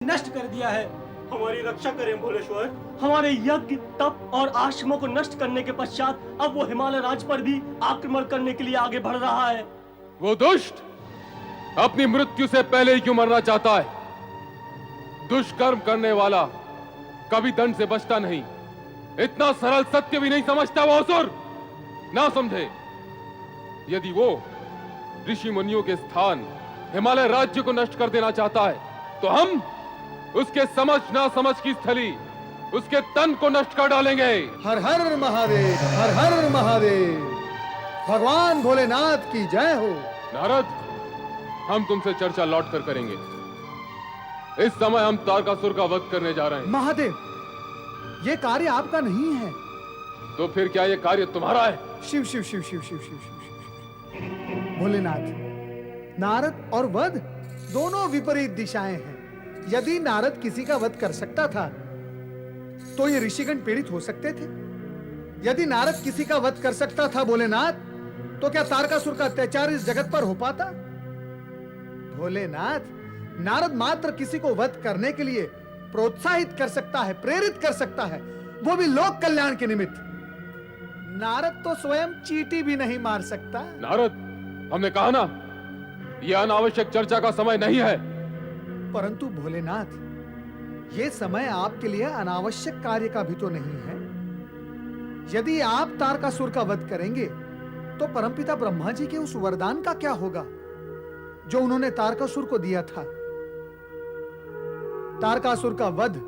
नष्ट कर दिया है। हमारी रक्षा करें भोलेश्वर। हमारे यज्ञ तप और आश्रमों को नष्ट करने के पश्चात अब वो हिमालय राज पर भी आक्रमण करने के लिए आगे बढ़ रहा है। वो दुष्ट अपनी मृत्यु से पहले ही क्यों मरना चाहता है? दुष्कर्म करने वाला कभी दंड से बचता नहीं। इतना सरल सत्य भी नहीं समझता वो असुर। ना समझे। यदि वो ऋषि मुनियों के स्थान हिमालय राज्य को नष्ट कर देना चाहता है तो हम उसके समझ ना समझ की स्थली उसके तन को नष्ट कर डालेंगे। हर हर महादेव, हर हर महादेव। भगवान भोलेनाथ की जय हो। नारद, हम तुमसे चर्चा लौट कर करेंगे। इस समय हम तारकासुर का वध करने जा रहे हैं। महादेव, ये कार्य आपका नहीं है। तो फिर क्या ये कार्य तुम्हारा है? शिव शिव शिव शिव शिव शिव शिव शिव। भोलेनाथ, नारद और वध दोनों विपरीत दिशाएं हैं। यदि नारद किसी का वध कर सकता था तो ये ऋषिगण पीड़ित हो सकते थे। यदि नारद किसी का वध कर सकता था भोलेनाथ, तो क्या तारकासुर का अत्याचार इस जगत पर हो पाता? भोलेनाथ, नारद मात्र किसी को वध करने के लिए प्रोत्साहित कर सकता है, प्रेरित कर सकता है, वो भी लोक कल्याण के निमित्त। नारद तो स्वयं चींटी भी नहीं मार सकता। नारद, हमने कहा ना, यह अनावश्यक चर्चा का समय नहीं है। परंतु भोलेनाथ, यह समय आपके लिए अनावश्यक कार्य का भी तो नहीं है। यदि आप तारकासुर का वध करेंगे तो परमपिता ब्रह्मा जी के उस वरदान का क्या होगा जो उन्होंने तारकासुर को दिया था? तारकासुर का वध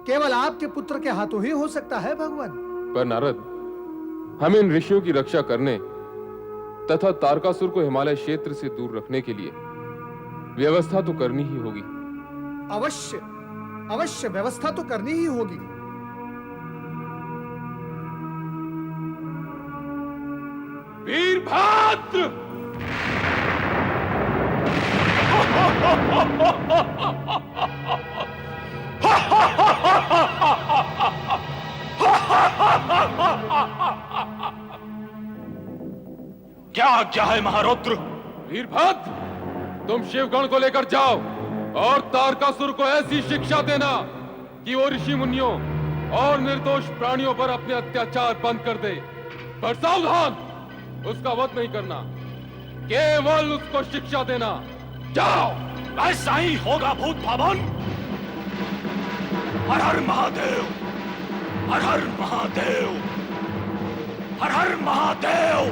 केवल आपके पुत्र के हाथों ही हो सकता है भगवान। पर नारद, हमें इन ऋषियों की रक्षा करने तथा तारकासुर को हिमालय क्षेत्र से दूर रखने के लिए व्यवस्था तो करनी ही होगी। अवश्य अवश्य व्यवस्था तो करनी ही होगी। वीरभद्र! क्या आज्ञा है महारुद्र? वीरभद्र, तुम शिवगण को लेकर जाओ और तारकासुर को ऐसी शिक्षा देना कि वो ऋषि मुनियों और निर्दोष प्राणियों पर अपने अत्याचार बंद कर दे। पर सावधान, उसका वध नहीं करना, केवल उसको शिक्षा देना। जाओ, ऐसा ही होगा भूत भवन। हर हर महादेव, हर हर महादेव, हर हर महादेव।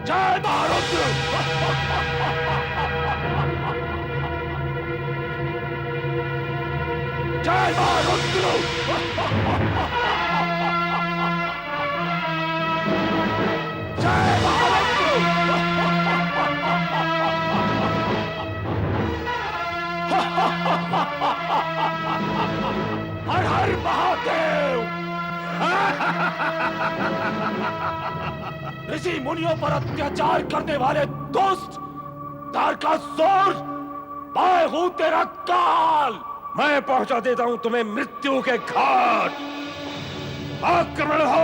जय महारुद्र! जय महारुद्र! जय महारुद्र! हर हर महादेव! ऋषि मुनियों पर अत्याचार करने वाले दुष्ट तारकासुर, मैं हूं तेरा काल। मैं पहुंचा देता हूं तुम्हें मृत्यु के घाट। आक्रमण हो!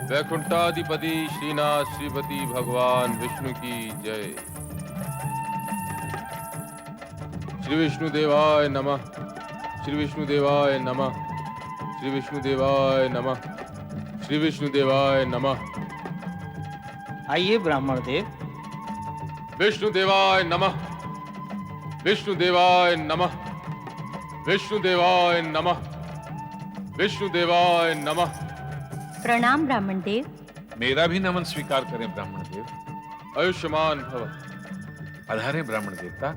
वैकुंठाधिपति श्रीनाथ श्रीपति भगवान विष्णु की जय। श्री विष्णुदेवाय नमः। श्री विष्णुदेवाय नमः। श्री विष्णुदेवाय नमः। श्री विष्णुदेवाय नमः। आइए ब्राह्मण देव। विष्णुदेवाय नमः। विष्णुदेवाय नमः। विष्णुदेवाय नमः। विष्णुदेवाय नमः। प्रणाम ब्राह्मण देव। मेरा भी नमन स्वीकार करें ब्राह्मण देव। आयुष्मान भव। पधारें ब्राह्मण देवता,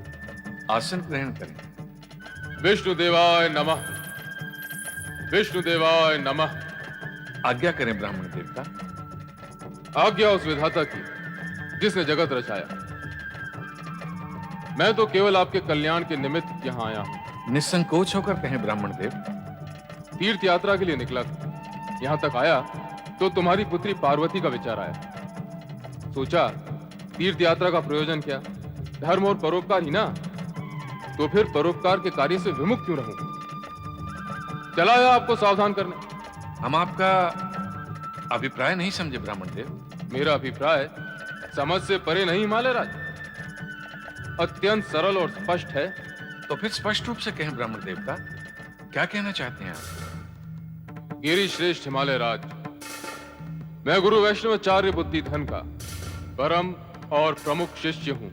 आसन ग्रहण करें। विष्णुदेवाय नमः। विष्णुदेवाय नमः। आज्ञा करें ब्राह्मण देवता। आज्ञा उस विधाता की जिसने जगत रचाया। मैं तो केवल आपके कल्याण के निमित्त यहाँ आया हूँ। निसंकोच होकर कहें ब्राह्मण देव। तीर्थ यात्रा के लिए निकला था। यहाँ तक आया तो तुम्हारी पुत्री पार्वती का विचार आया। सोचा तीर्थ यात्रा का प्रयोजन क्या, धर्म और परोपकार ही ना, तो फिर परोपकार के कार्य से विमुख क्यों रहूं? चला आया आपको सावधान करने। हम आपका अभिप्राय नहीं समझे ब्राह्मण देव। मेरा अभिप्राय समझ से परे नहीं हिमालय राज, अत्यंत सरल और स्पष्ट है। तो फिर स्पष्ट रूप से कहें ब्राह्मण देवता, क्या कहना चाहते हैं आप? गिरि श्रेष्ठ हिमालय राज, मैं गुरु वैष्णवाचार्य बुद्धि धन का परम और प्रमुख शिष्य हूं।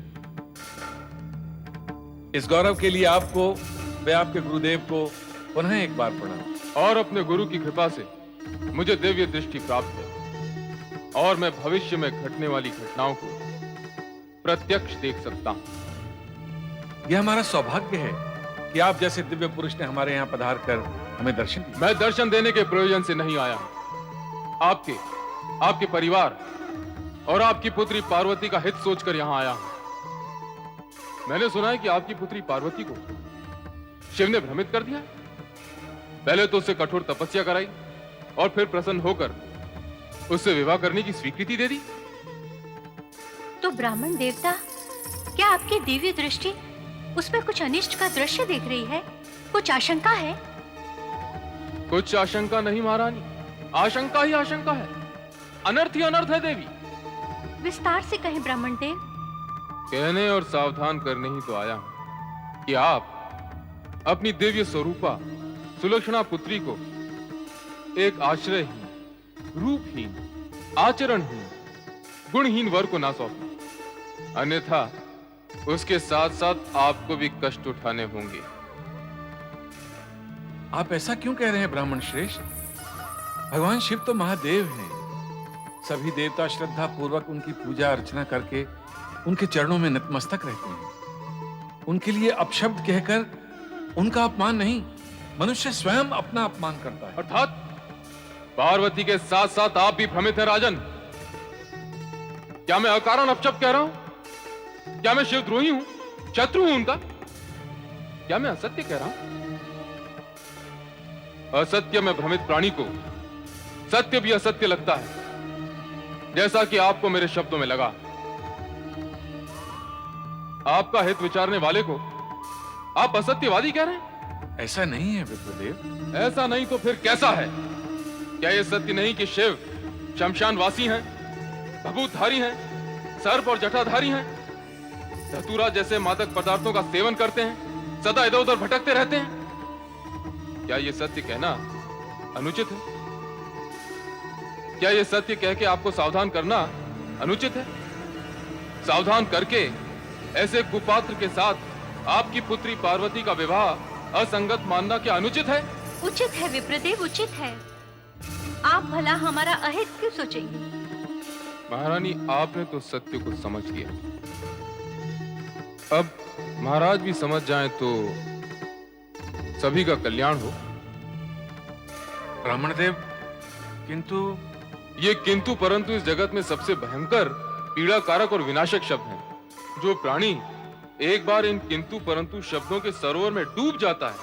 इस गौरव के लिए आपको व आपके गुरुदेव को पुनः एक बार प्रणाम। और अपने गुरु की कृपा से मुझे दिव्य दृष्टि प्राप्त है और मैं भविष्य में घटने वाली घटनाओं को प्रत्यक्ष देख सकता हूं। यह हमारा सौभाग्य है कि आप जैसे दिव्य पुरुष ने हमारे यहाँ पधार कर हमें दर्शन दिया। मैं दर्शन देने के प्रयोजन से नहीं आया हूं। आपके परिवार और आपकी पुत्री पार्वती का हित सोचकर यहां आया हूं। मैंने सुना है कि आपकी पुत्री पार्वती को शिव ने भ्रमित कर दिया। पहले तो उससे कठोर तपस्या कराई और फिर प्रसन्न होकर उससे विवाह करने की स्वीकृति दे दी। तो ब्राह्मण देवता, क्या आपकी दिव्य दृष्टि उसमें कुछ अनिष्ट का दृश्य देख रही है? कुछ आशंका है? कुछ आशंका नहीं महारानी, आशंका ही आशंका है। अनर्थ ही अनर्थ है देवी। विस्तार से कहें ब्राह्मण देव। कहने और सावधान करने ही तो आया हूं कि आप अपनी दिव्य स्वरूपा सुलक्षणा पुत्री को एक आश्रयहीन, रूपहीन, आचरणहीन, गुणहीन वर को ना सौंपें, अन्यथा उसके साथ साथ आपको भी कष्ट उठाने होंगे। आप ऐसा क्यों कह रहे हैं ब्राह्मण श्रेष्ठ? भगवान शिव तो महादेव हैं। सभी देवता श्रद्धा पूर्वक उनकी पूजा अर्चना करके उनके चरणों में नतमस्तक रहते हैं। उनके लिए अपशब्द कहकर उनका अपमान नहीं, मनुष्य स्वयं अपना अपमान करता है। अर्थात पार्वती के साथ साथ आप भी भ्रमित हैं राजन। क्या मैं अकारण अपशब्द कह रहा हूं? क्या मैं शिवद्रोही हूं, शत्रु हूं उनका? क्या मैं असत्य कह रहा हूं? असत्य में भ्रमित प्राणी को सत्य भी असत्य लगता है, जैसा कि आपको मेरे शब्दों में लगा। आपका हित विचारने वाले को आप असत्यवादी कह रहे हैं? ऐसा नहीं है विप्रदेव। ऐसा नहीं तो फिर कैसा है? क्या यह सत्य नहीं कि शिव शमशानवासी हैं, भभूतधारी हैं, सर्प और जटाधारी हैं, धतूरा जैसे मादक पदार्थों का सेवन करते हैं, सदा इधर उधर भटकते रहते हैं? क्या यह सत्य कहना अनुचित है? क्या यह सत्य कह के आपको सावधान करना अनुचित है? सावधान करके ऐसे कुपात्र के साथ आपकी पुत्री पार्वती का विवाह असंगत मानना क्या अनुचित है? उचित है विप्रदेव, उचित है। आप भला हमारा अहित क्यों सोचेंगे? महारानी, आपने तो सत्य को समझ लिया। अब महाराज भी समझ जाएं तो सभी का कल्याण हो। ब्राह्मण देव, किंतु ये किंतु परंतु इस जगत में सबसे भयंकर, पीड़ाकारक और विनाशक शब्द हैं। जो प्राणी एक बार इन किंतु परंतु शब्दों के सरोवर में डूब जाता है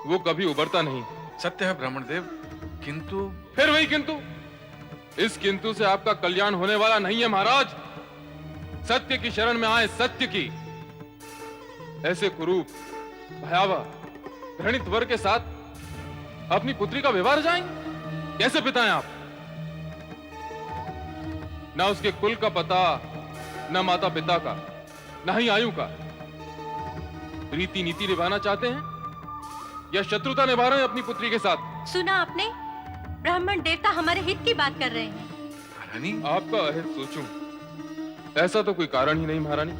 वो कभी उबरता नहीं। सत्य है ब्राह्मण देव, किंतु फिर वही किंतु। इस किंतु से आपका कल्याण होने वाला नहीं है महाराज। सत्य की शरण में आए, सत्य की। ऐसे कुरूप, भयावह, घृणित वर के साथ अपनी पुत्री का विवाह जाएंगे? कैसे पिता हैं आप? ना उसके कुल का पता, ना माता पिता का, ना ही आयु का। प्रीति नीति निभाना चाहते हैं या शत्रुता निभा रहे हैं अपनी पुत्री के साथ? सुना आपने? ब्राह्मण देवता हमारे हित की बात कर रहे हैं। महारानी, आपका अहित सोचूं, ऐसा तो कोई कारण ही नहीं महारानी।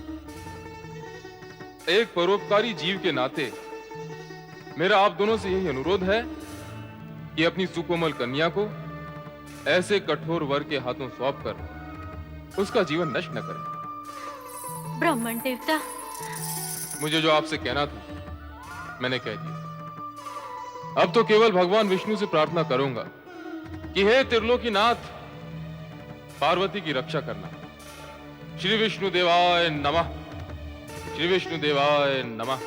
एक परोपकारी जीव के नाते मेरा आप दोनों से यही अनुरोध है कि अपनी सुकोमल कन्या को ऐसे कठोर वर के हाथों सौंपकर उसका जीवन नष्ट न करें। ब्राह्मण देवता, मुझे जो आपसे कहना था मैंने कह दिया। अब तो केवल भगवान विष्णु से प्रार्थना करूंगा कि हे त्रिलोकीनाथ, पार्वती की रक्षा करना। श्री विष्णु देवाय नमः। श्री विष्णु देवाय नमः।